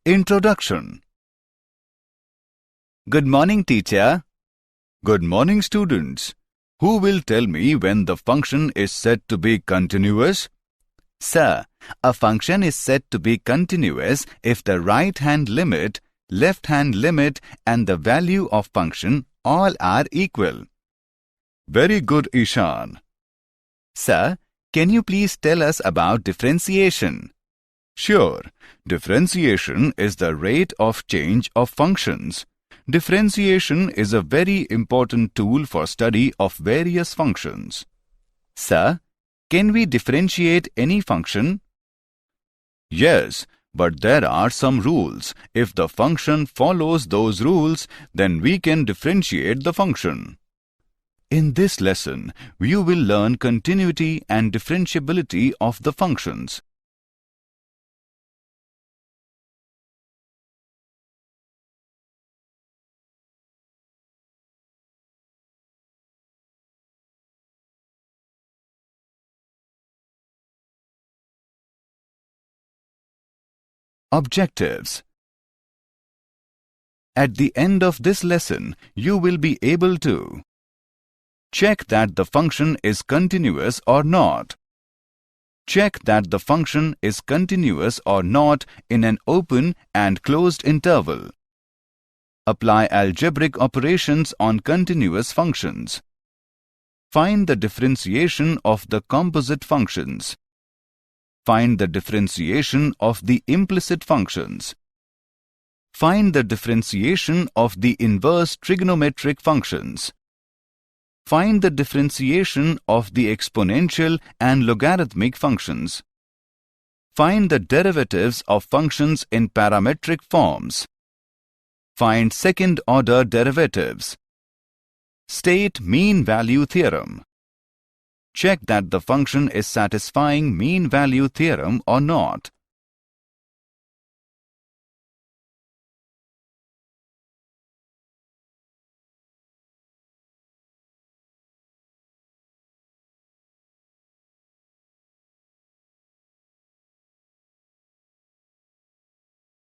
Introduction. Good morning, teacher. Good morning, students. Who will tell me when the function is said to be continuous? Sir, a function is said to be continuous if the right-hand limit, left-hand limit and the value of function all are equal. Very good, Ishan. Sir, can you please tell us about differentiation? Sure. Differentiation is the rate of change of functions. Differentiation is a very important tool for study of various functions. Sir, can we differentiate any function? Yes, but there are some rules. If the function follows those rules, then we can differentiate the function. In this lesson, you will learn continuity and differentiability of the functions. Objectives. At the end of this lesson, you will be able to check that the function is continuous or not. Check that the function is continuous or not in an open and closed interval. Apply algebraic operations on continuous functions. Find the differentiation of the composite functions. Find the differentiation of the implicit functions. Find the differentiation of the inverse trigonometric functions. Find the differentiation of the exponential and logarithmic functions. Find the derivatives of functions in parametric forms. Find second-order derivatives. State mean value theorem. Check that the function is satisfying mean value theorem or not.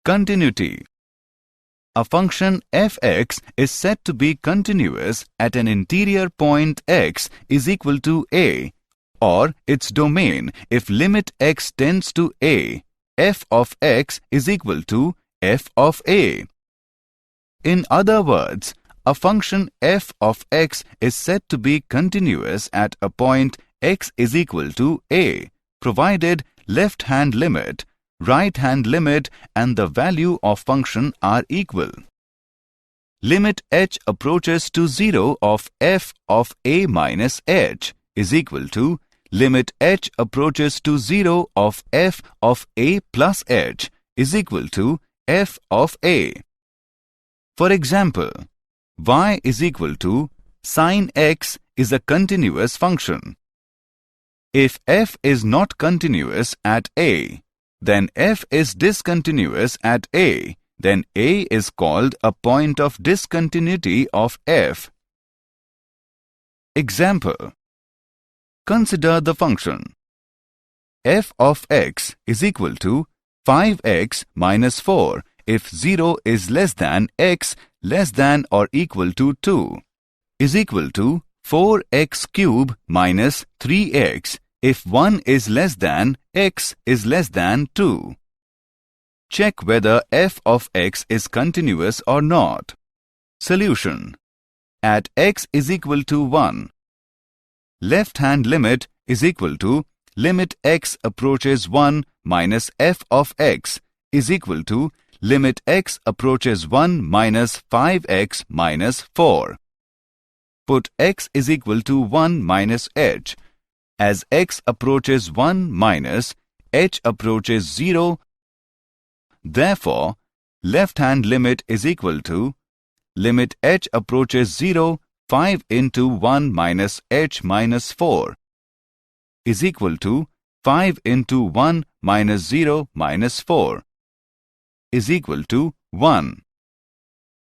Continuity. A function f(x) is said to be continuous at an interior point x is equal to a, or its domain if limit x tends to a, f of x is equal to f of a. In other words, a function f of x is said to be continuous at a point x is equal to a, provided left-hand limit, right-hand limit and the value of function are equal. Limit h approaches to 0 of f of a minus h is equal to limit h approaches to 0 of f of a plus h is equal to f of a. For example, y is equal to sin x is a continuous function. If f is not continuous at a, then f is discontinuous at a, then a is called a point of discontinuity of f. Example. Consider the function f of x is equal to 5x minus 4 if 0 is less than x less than or equal to 2, is equal to 4x cube minus 3x if 1 is less than x is less than 2. Check whether f of x is continuous or not. Solution. At x is equal to 1. Left-hand limit is equal to limit x approaches 1 minus f of x is equal to limit x approaches 1 minus 5x minus 4. Put x is equal to 1 minus h. As x approaches 1 minus, h approaches 0. Therefore, left-hand limit is equal to limit h approaches 0, 5 into 1 minus h minus 4 is equal to 5 into 1 minus 0 minus 4 is equal to 1.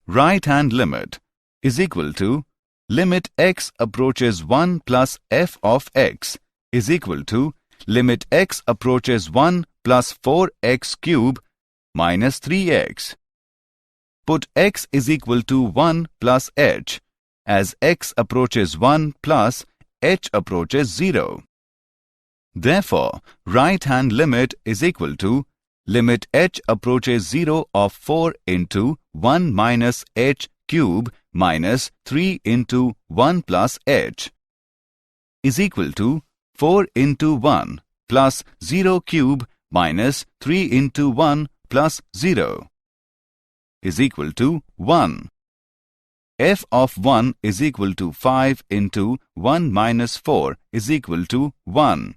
Right-hand limit is equal to limit x approaches 1 plus f of x is equal to limit x approaches 1 plus 4x cube minus 3x. Put x is equal to 1 plus h, as x approaches 1 plus h approaches 0. Therefore, right-hand limit is equal to limit h approaches 0 of 4 into 1 minus h cube minus 3 into 1 plus h is equal to 4 into 1 plus 0 cube minus 3 into 1 plus 0 is equal to 1. F of 1 is equal to 5 into 1 minus 4 is equal to 1.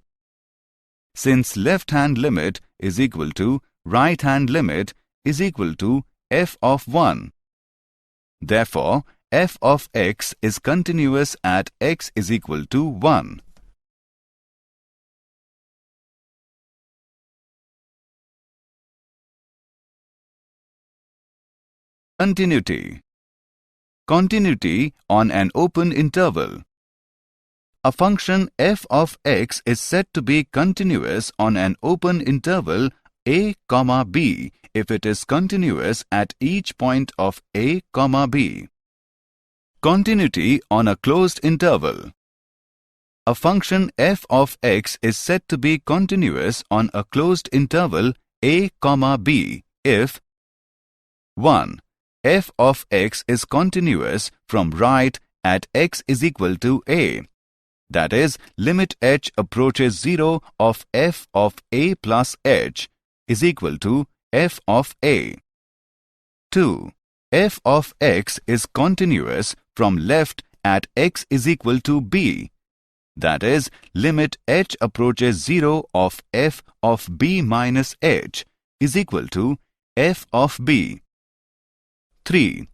Since left-hand limit is equal to right-hand limit is equal to f of 1. Therefore, f of x is continuous at x is equal to 1. Continuity. Continuity on an open interval. A function f of x is said to be continuous on an open interval a, b if it is continuous at each point of a, b. Continuity on a closed interval. A function f of x is said to be continuous on a closed interval a, b if 1. F of x is continuous from right at x is equal to a. That is, limit h approaches 0 of f of a plus h is equal to f of a. 2. F of x is continuous from left at x is equal to b. That is, limit h approaches 0 of f of b minus h is equal to f of b. 3.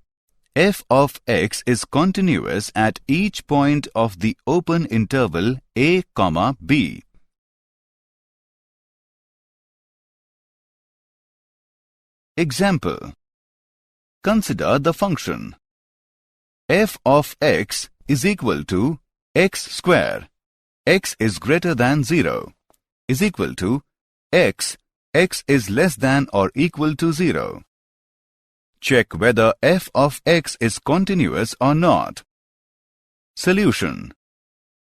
F of x is continuous at each point of the open interval a, b. Example. Consider the function f of x is equal to x square, x is greater than 0, is equal to x is less than or equal to 0. Check whether f of x is continuous or not. Solution.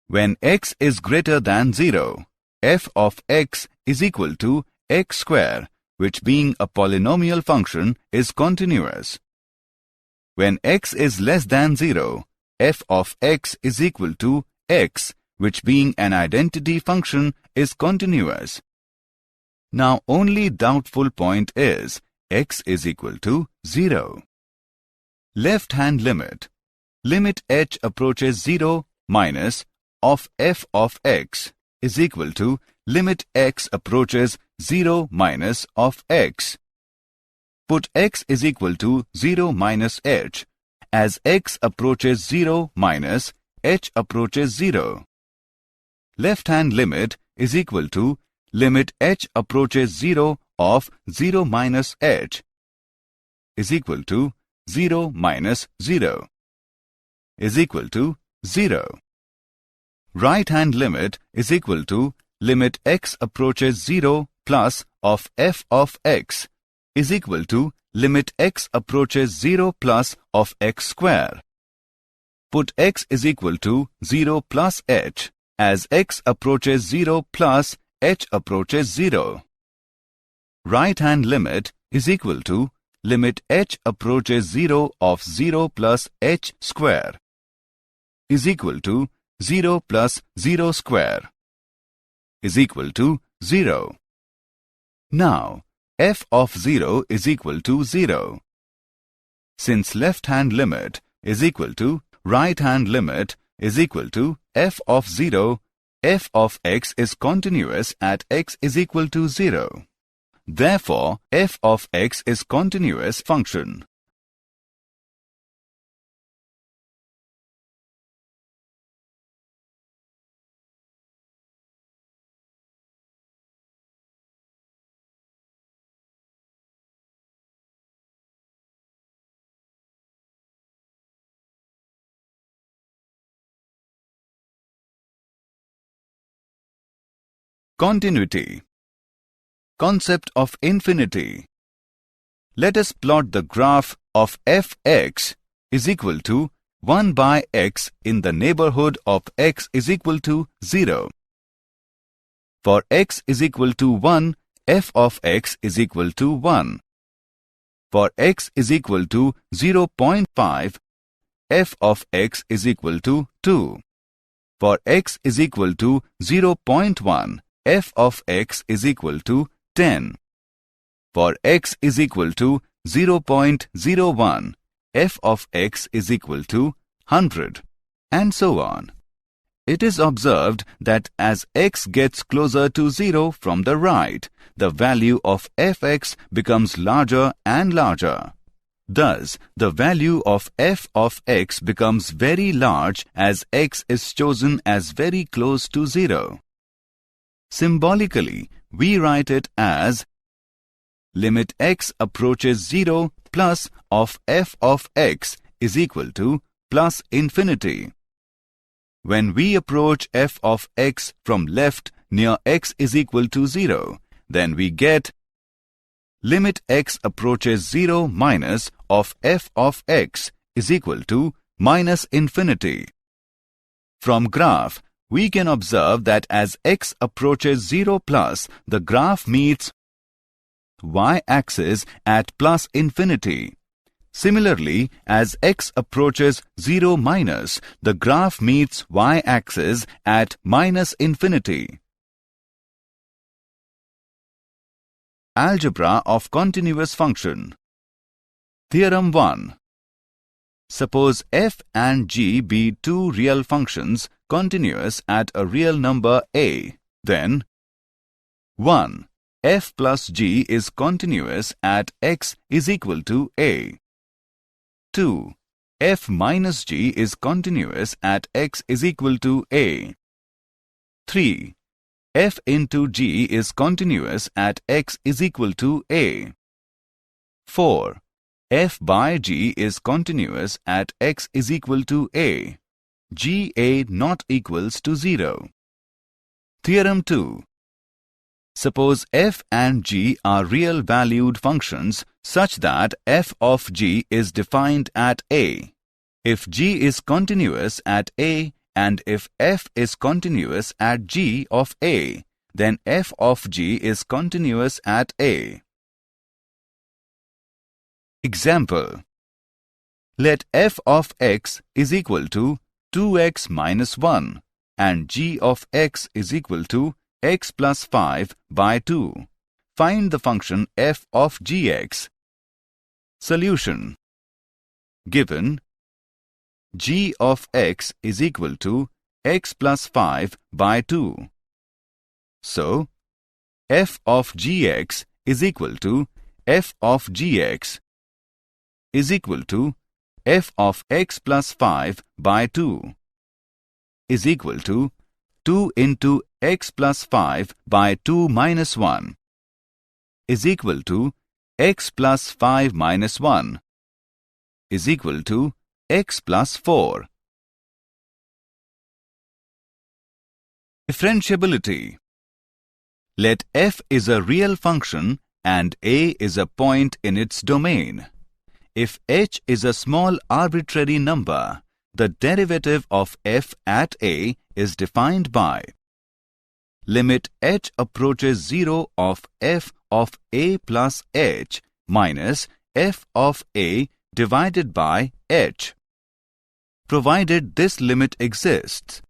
When x is greater than 0, f of x is equal to x square, which being a polynomial function is continuous. When x is less than 0, f of x is equal to x, which being an identity function is continuous. Now only doubtful point is x is equal to 0. Left-hand limit. Limit h approaches 0 minus of f of x is equal to limit x approaches 0 minus of x. Put x is equal to 0 minus h, as x approaches 0 minus h approaches 0. Left-hand limit is equal to limit h approaches 0 of 0 minus h is equal to 0 minus 0 is equal to 0. Right-hand limit is equal to limit x approaches 0 plus of f of x is equal to limit x approaches 0 plus of x square. Put x is equal to 0 plus h, as x approaches 0 plus h approaches 0. Right-hand limit is equal to limit h approaches 0 of 0 plus h square is equal to 0 plus 0 square is equal to 0. Now, f of 0 is equal to 0. Since left-hand limit is equal to right-hand limit is equal to f of 0, f of x is continuous at x is equal to 0. Therefore, f of x is continuous function. Continuity. Concept of infinity. let us plot the graph of fx is equal to 1 by x in the neighborhood of x is equal to 0. For x is equal to 1, f of x is equal to 1. For x is equal to 0.5, f of x is equal to 2. For x is equal to 0.1, f of x is equal to 10. For x is equal to 0.01, f of x is equal to 100, and so on. It is observed that as x gets closer to 0 from the right, the value of fx becomes larger and larger. Thus, the value of f of x becomes very large as x is chosen as very close to 0. Symbolically, we write it as limit x approaches 0 plus of f of x is equal to plus infinity. When we approach f of x from left near x is equal to 0, then we get limit x approaches 0 minus of f of x is equal to minus infinity. From graph, we can observe that as x approaches 0 plus, the graph meets y-axis at plus infinity. Similarly, as x approaches 0 minus, the graph meets y-axis at minus infinity. Algebra of continuous function. Theorem 1. Suppose f and g be two real functions continuous at a real number a, then 1. F plus g is continuous at x is equal to a. 2. F minus g is continuous at x is equal to a. 3. F into g is continuous at x is equal to a. 4. F by g is continuous at x is equal to a. Ga not equals to 0. Theorem 2. Suppose f and g are real valued functions such that f of g is defined at a. If g is continuous at a and if f is continuous at g of a, then f of g is continuous at a. Example. Let f of x is equal to 2x minus 1 and g of x is equal to x plus 5 by 2. Find the function f of gx. Solution. Given g of x is equal to x plus 5 by 2. So, f of gx is equal to f of gx is equal to f of x plus 5 by 2 is equal to 2 into x plus 5 by 2 minus 1 is equal to x plus 5 minus 1 is equal to x plus 4. Differentiability. Let f is a real function and a is a point in its domain. If h is a small arbitrary number, the derivative of f at a is defined by limit h approaches 0 of f of a plus h minus f of a divided by h. Provided this limit exists,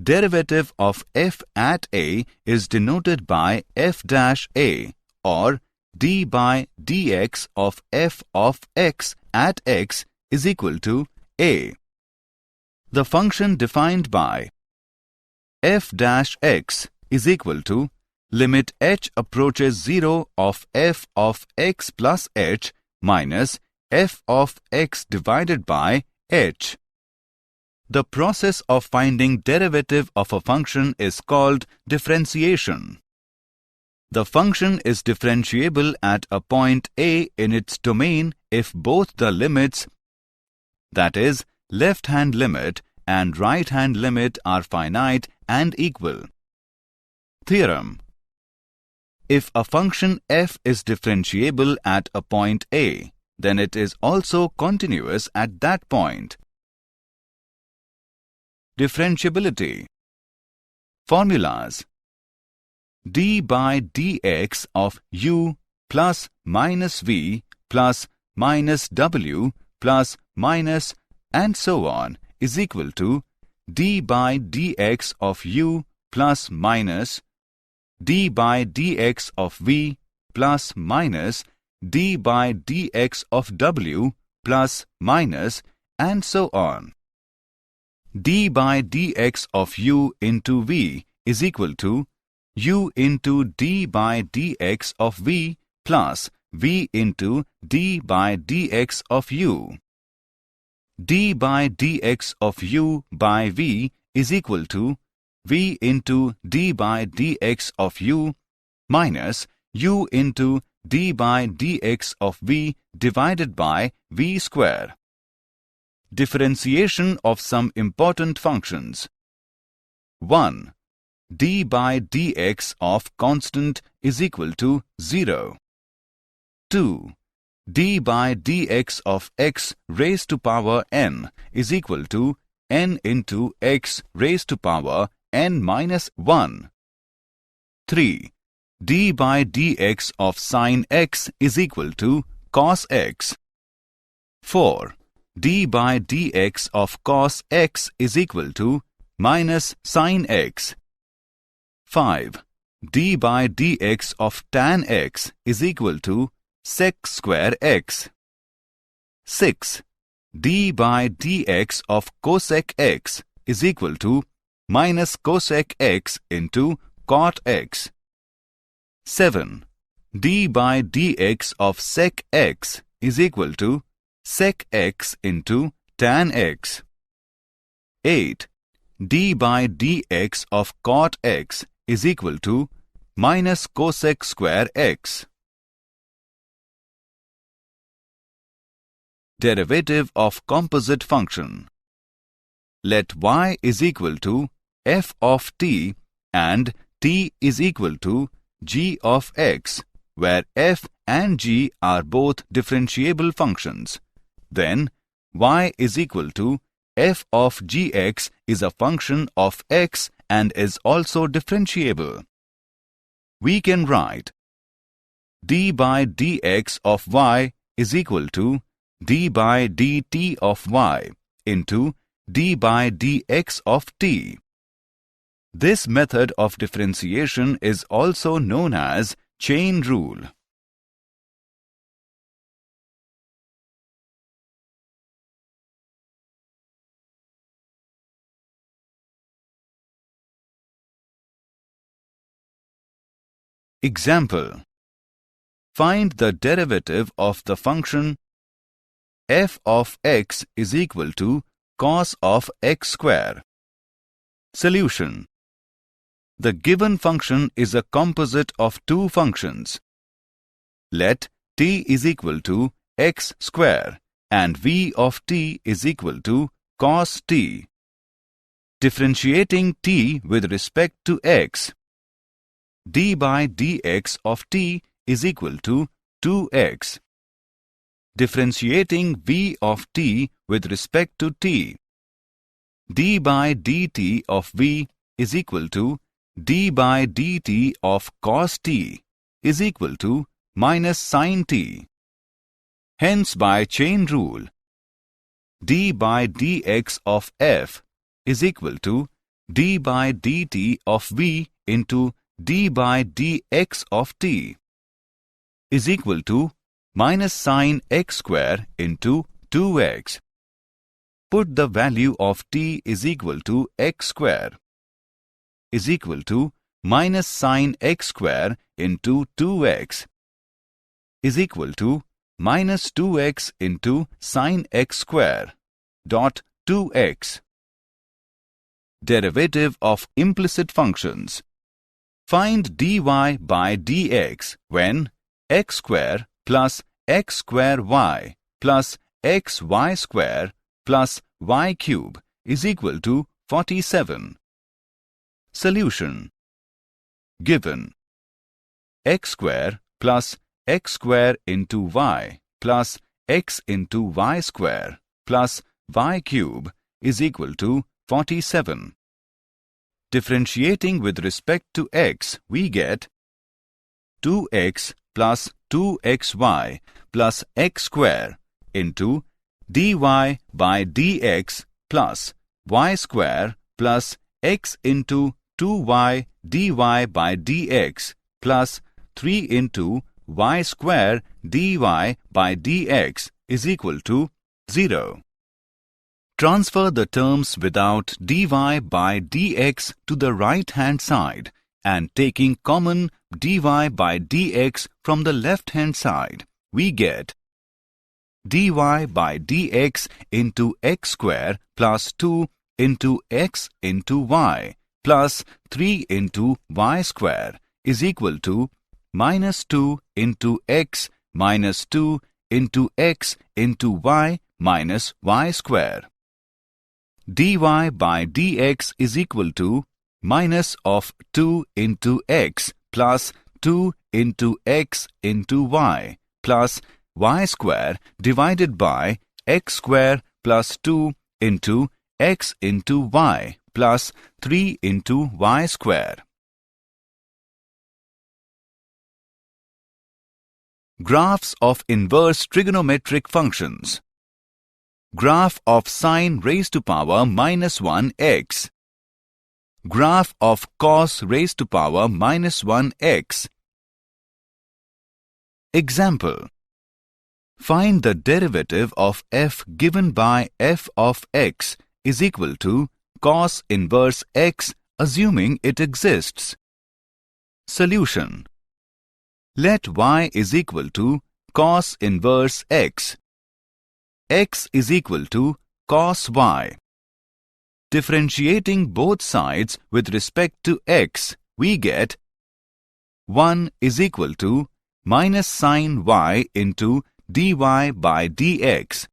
derivative of f at a is denoted by f dash a or d by dx of f of x at x is equal to a. The function defined by f dash x is equal to limit h approaches 0 of f of x plus h minus f of x divided by h. The process of finding derivative of a function is called differentiation. The function is differentiable at a point a in its domain if both the limits, that is, left-hand limit and right-hand limit, are finite and equal. Theorem. If a function f is differentiable at a point A, then it is also continuous at that point. Differentiability. Formulas. d by dx of u plus minus v plus minus w plus minus and so on is equal to d by dx of u plus minus d by dx of v plus minus d by dx of w plus minus and so on. d by dx of u into v is equal to u into d by dx of v plus v into d by dx of u. d by dx of u by v is equal to v into d by dx of u minus u into d by dx of v divided by v square. Differentiation of some important functions. 1. d by dx of constant is equal to 0. 2. d by dx of x raised to power n is equal to n into x raised to power n minus 1. 3. d by dx of sin x is equal to cos x. 4. d by dx of cos x is equal to minus sin x. 5. d by dx of tan x is equal to sec square x. 6. d by dx of cosec x is equal to minus cosec x into cot x. 7. d by dx of sec x is equal to sec x into tan x. 8. d by dx of cot x is equal to minus cosec square x. Derivative of composite function. Let y is equal to f of t and t is equal to g of x, where f and g are both differentiable functions. Then y is equal to f of gx is a function of x and is also differentiable. We can write d by dx of y is equal to d by dt of y into d by dx of t. This method of differentiation is also known as chain rule. Example. Find the derivative of the function f of x is equal to cos of x square. Solution. The given function is a composite of two functions. Let t is equal to x square and v of t is equal to cos t. Differentiating t with respect to x. d by dx of t is equal to 2x. Differentiating v of t with respect to t. d by dt of v is equal to d by dt of cos t is equal to minus sin t. Hence, by chain rule, d by dx of f is equal to d by dt of v into d by dx of t is equal to minus sin x square into 2x. Put the value of t is equal to x square is equal to minus sin x square into 2x is equal to minus 2x into sin x square dot 2x. Derivative of implicit functions. Find dy by dx when x square plus x square y plus xy square plus y cube is equal to 47. Solution. Given x square plus x square into y plus x into y square plus y cube is equal to 47. Differentiating with respect to x, we get 2x plus 2xy plus x square into dy by dx plus y square plus x into 2y dy by dx plus 3 into y square dy by dx is equal to 0. Transfer the terms without dy by dx to the right-hand side and taking common dy by dx from the left-hand side, we get dy by dx into x square plus 2 into x into y plus 3 into y square is equal to minus 2 into x minus 2 into x into y minus y square. Dy by dx is equal to minus of 2 into x plus 2 into x into y plus y square divided by x square plus 2 into x into y plus 3 into y square. Graphs of inverse trigonometric functions. Graph of sine raised to power minus 1 x. Graph of cos raised to power minus 1 x. Example. Find the derivative of f given by f of x is equal to cos inverse x assuming it exists. Solution. Let y is equal to cos inverse x. X is equal to cos y. Differentiating both sides with respect to x, we get 1 is equal to minus sin y into dy by dx.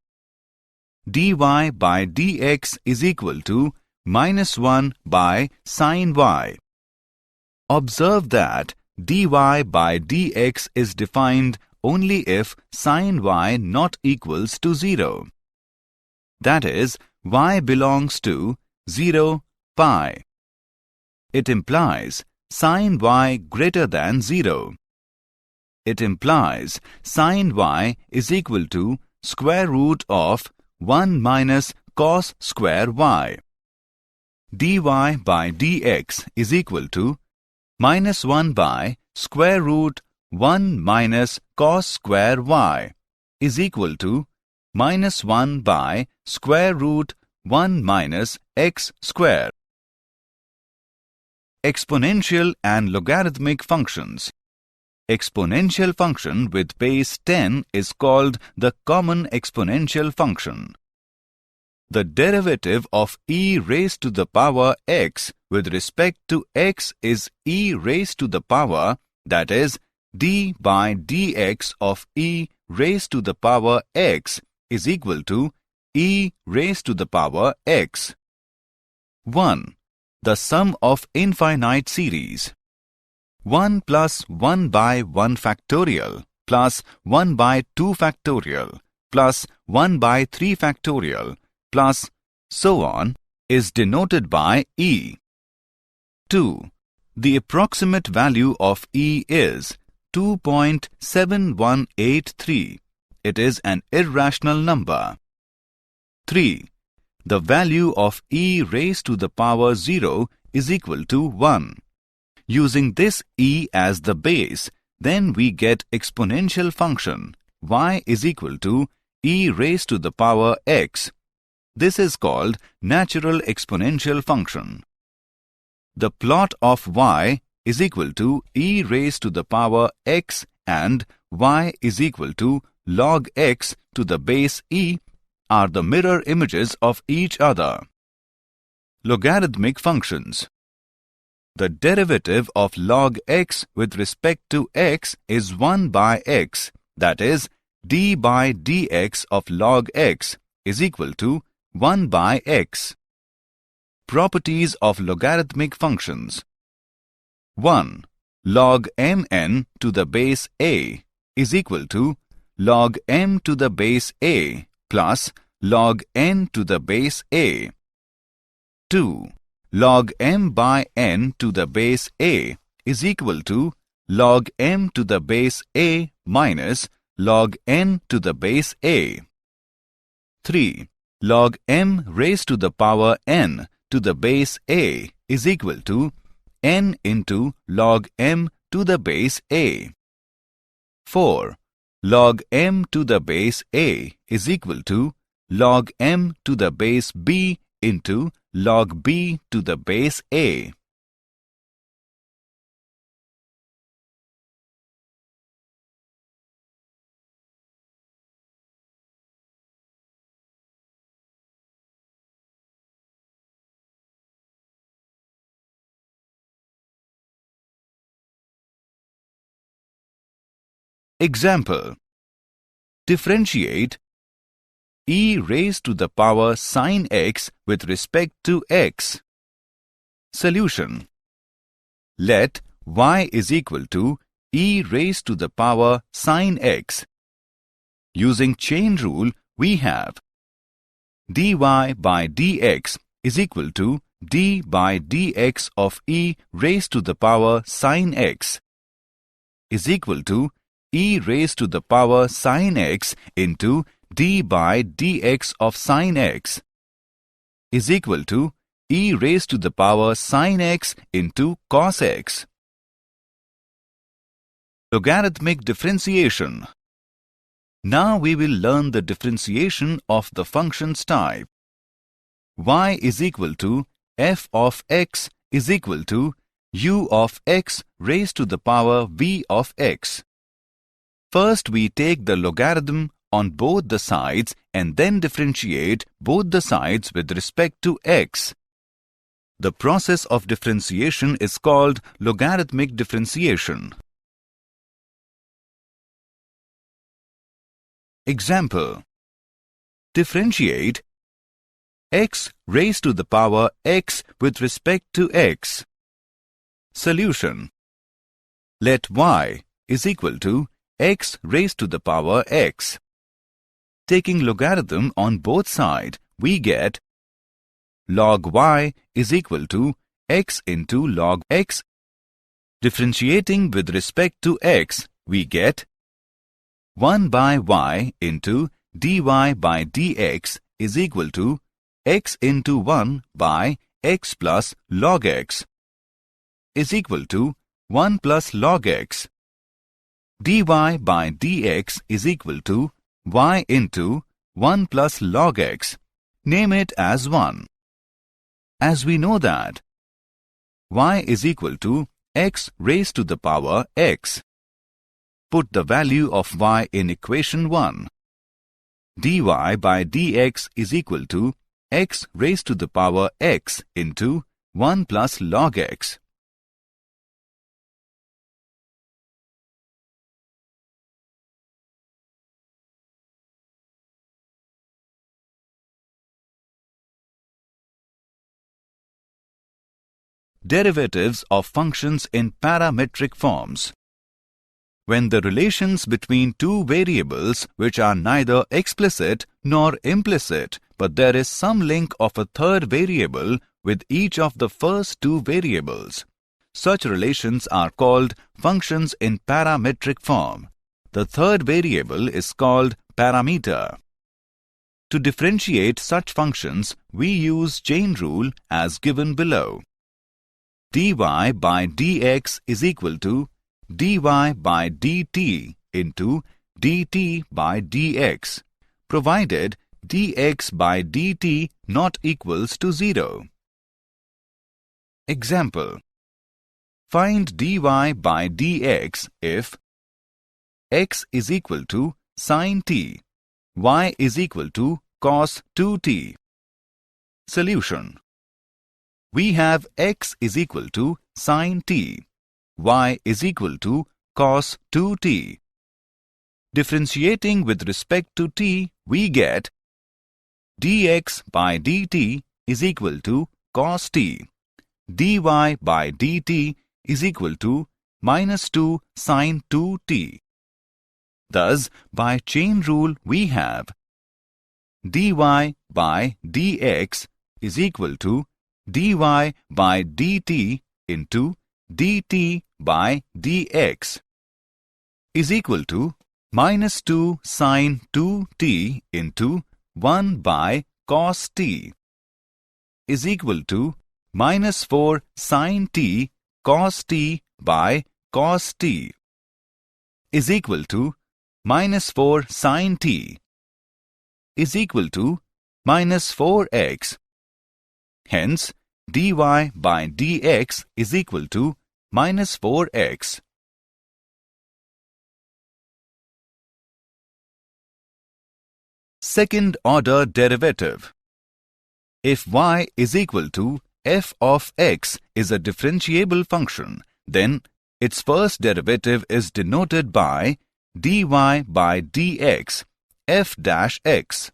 dy by dx is equal to minus 1 by sin y. Observe that dy by dx is defined only if sin y not equals to 0. That is, y belongs to 0, pi. It implies sin y greater than 0. It implies sin y is equal to square root of 1 minus cos square y. dy by dx is equal to minus 1 by square root 1 minus cos square y is equal to minus 1 by square root 1 minus x square. Exponential and logarithmic functions. Exponential function with base 10 is called the common exponential function. The derivative of e raised to the power x with respect to x is e raised to the power, that is, d by dx of e raised to the power x is equal to e raised to the power x. 1. The sum of infinite series. 1 plus 1 by 1 factorial plus 1 by 2 factorial plus 1 by 3 factorial plus so on is denoted by e. 2. The approximate value of e is 2.7183. It is an irrational number. 3. The value of e raised to the power 0 is equal to 1. Using this e as the base, then we get exponential function y is equal to e raised to the power x. This is called natural exponential function. The plot of y is equal to e raised to the power x and y is equal to log x to the base e are the mirror images of each other. Logarithmic functions. The derivative of log x with respect to x is 1 by x, that is, d by dx of log x is equal to 1 by x. Properties of logarithmic functions. 1. log mn to the base a is equal to log m to the base a plus log n to the base a. 2. Log m by n to the base a is equal to log m to the base a minus log n to the base a. 3. Log m raised to the power n to the base a is equal to n into log m to the base a. 4. Log m to the base a is equal to log m to the base b into log b to the base a. Example: differentiate e raised to the power sin x with respect to x. Solution: let y is equal to e raised to the power sin x. Using chain rule, we have dy by dx is equal to d by dx of e raised to the power sin x is equal to e raised to the power sin x into d by dx of sin x is equal to e raised to the power sin x into cos x. Logarithmic differentiation. Now we will learn the differentiation of the functions type. Y is equal to f of x is equal to u of x raised to the power v of x. First we take the logarithm on both the sides and then differentiate both the sides with respect to x. The process of differentiation is called logarithmic differentiation. Example: differentiate x raised to the power x with respect to x. Solution: let y is equal to x raised to the power x. Taking logarithm on both sides, we get log y is equal to x into log x. Differentiating with respect to x, we get 1 by y into dy by dx is equal to x into 1 by x plus log x is equal to 1 plus log x. dy by dx is equal to y into 1 plus log x. Name it as 1. As we know that y is equal to x raised to the power x. Put the value of y in equation 1. dy by dx is equal to x raised to the power x into 1 plus log x. Derivatives of functions in parametric forms. When the relations between two variables which are neither explicit nor implicit, but there is some link of a third variable with each of the first two variables. Such relations are called functions in parametric form. The third variable is called parameter. To differentiate such functions, we use chain rule as given below. dy by dx is equal to dy by dt into dt by dx, provided dx by dt not equals to 0. Example: find dy by dx if x is equal to sin t, y is equal to cos 2t. Solution: we have x is equal to sin t, y is equal to cos 2t. Differentiating with respect to t, we get dx by dt is equal to cos t, dy by dt is equal to minus 2 sine 2t. Thus, by chain rule we have dy by dx is equal to dy by dt into dt by dx is equal to minus 2 sine 2t into 1 by cos t is equal to minus 4 sine t cos t by cos t is equal to minus 4 sine t is equal to minus 4x. Hence, dy by dx is equal to minus 4x. Second order derivative. If y is equal to f of x is a differentiable function, then its first derivative is denoted by dy by dx f dash x.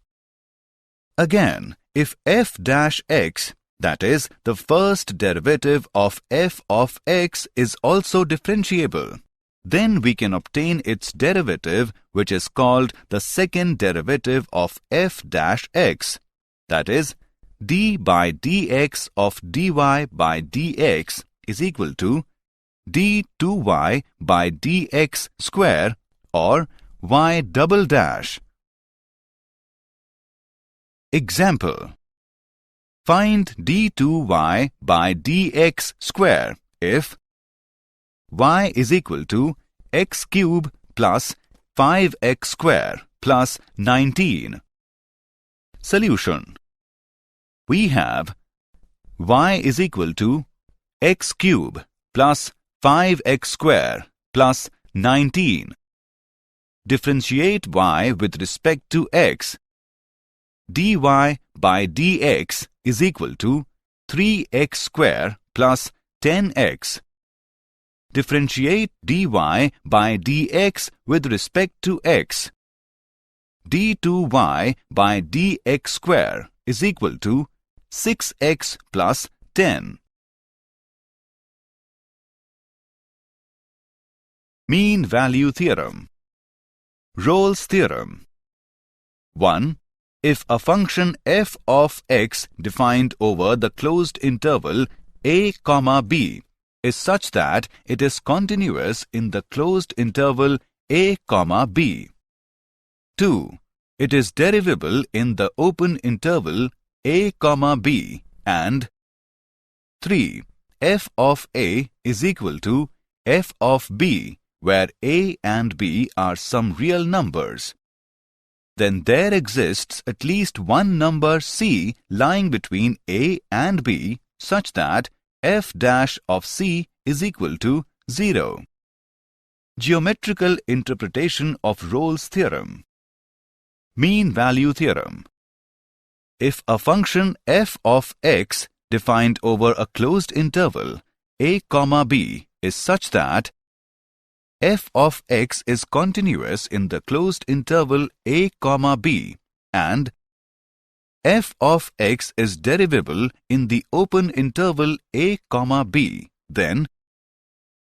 Again, if f dash x, that is, the first derivative of f of x, is also differentiable, then we can obtain its derivative, which is called the second derivative of f dash x, that is, d by dx of dy by dx is equal to d2y by dx square or y double dash. Example. Find d2y by dx square if y is equal to x cube plus 5x square plus 19. Solution. We have y is equal to x cube plus 5x square plus 19. Differentiate y with respect to x. dy by dx is equal to 3x square plus 10x. Differentiate dy by dx with respect to x. d2y by dx square is equal to 6x plus 10. Mean value theorem. Rolle's theorem. 1. If a function f of x defined over the closed interval a, b is such that it is continuous in the closed interval a, b. 2. It is derivable in the open interval a, b, and 3. F of a is equal to f of b, where a and b are some real numbers. Then there exists at least one number c lying between a and b such that f dash of c is equal to 0. Geometrical interpretation of Rolle's theorem. Mean value theorem. If a function f of x defined over a closed interval a, b is such that f of x is continuous in the closed interval a, b and f of x is derivable in the open interval a, b, then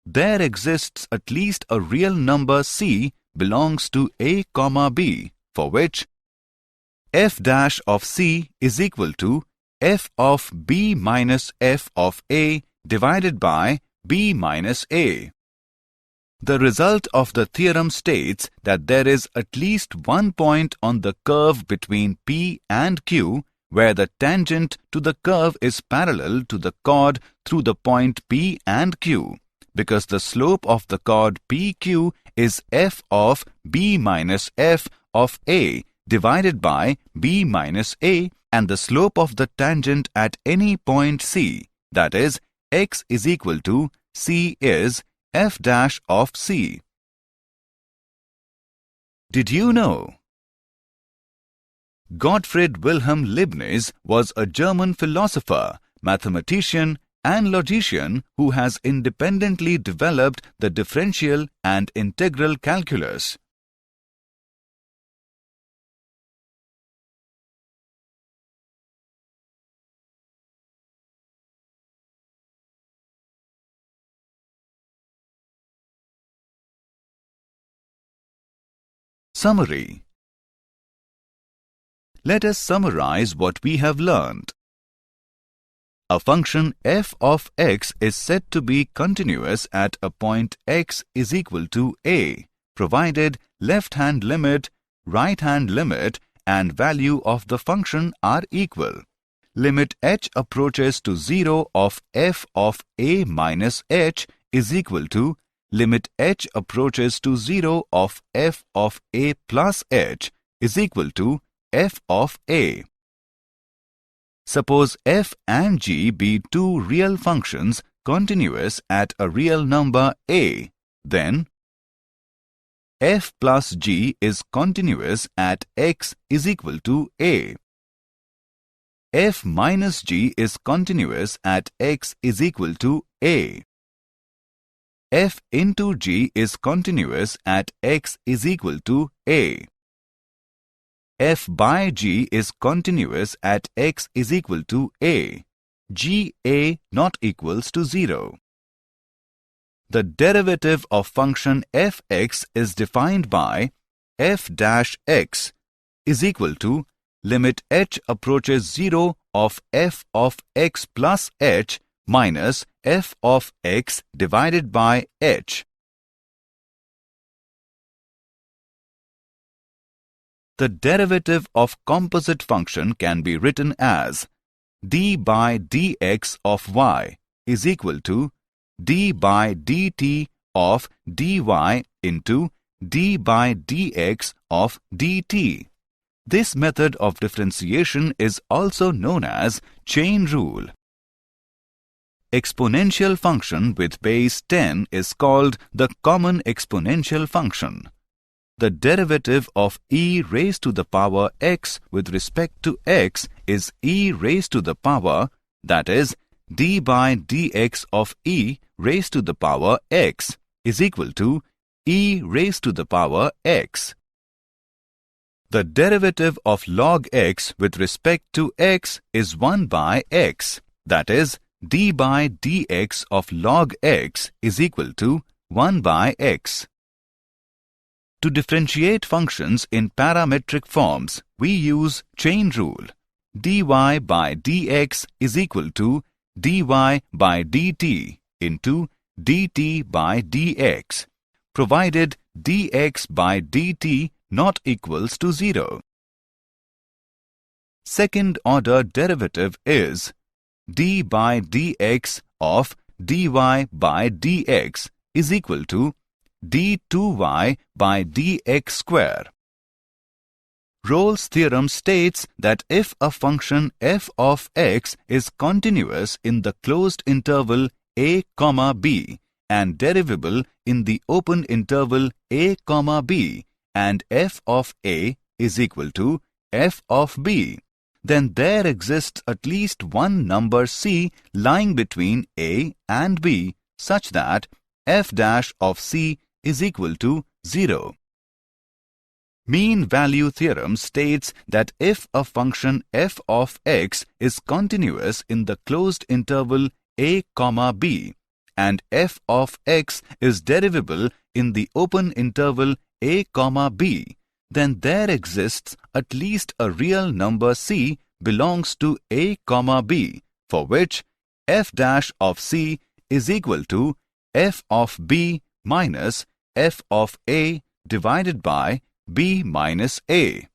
there exists at least a real number c belongs to a, b, for which f dash of c is equal to f of b minus f of a divided by b minus a. The result of the theorem states that there is at least one point on the curve between P and Q where the tangent to the curve is parallel to the chord through the point P and Q, because the slope of the chord PQ is f of b minus f of a divided by b minus a, and the slope of the tangent at any point C, that is, x is equal to C, is f dash of c. Did you know? Gottfried Wilhelm Leibniz was a German philosopher, mathematician, and logician who has independently developed the differential and integral calculus. Summary. Let us summarize what we have learned. A function f of x is said to be continuous at a point x is equal to a, provided left-hand limit, right-hand limit, and value of the function are equal. Limit h approaches to 0 of f of a minus h is equal to limit h approaches to 0 of f of a plus h is equal to f of a. Suppose f and g be two real functions continuous at a real number a, then f plus g is continuous at x is equal to a. F minus g is continuous at x is equal to a. F into g is continuous at x is equal to a. F by g is continuous at x is equal to a. G a not equals to 0. The derivative of function fx is defined by f dash x is equal to limit h approaches 0 of f of x plus h minus f of x divided by h. The derivative of composite function can be written as d by dx of y is equal to d by dt of dy into d by dx of dt. This method of differentiation is also known as chain rule. Exponential function with base 10 is called the common exponential function. The derivative of e raised to the power x with respect to x is e raised to the power, that is, d by dx of e raised to the power x is equal to e raised to the power x. The derivative of log x with respect to x is 1 by x, that is, d by dx of log x is equal to 1 by x. To differentiate functions in parametric forms, we use chain rule. dy by dx is equal to dy by dt into dt by dx, provided dx by dt not equals to 0. Second order derivative is d by dx of dy by dx is equal to d2y by dx square. Rolle's theorem states that if a function f of x is continuous in the closed interval a, b and derivable in the open interval a, b and f of a is equal to f of b, then there exists at least one number c lying between a and b such that f dash of c is equal to 0. Mean value theorem states that if a function f of x is continuous in the closed interval a, b and f of x is derivable in the open interval a, b, then there exists at least a real number c belongs to a, b, for which f dash of c is equal to f of b minus f of a divided by b minus a.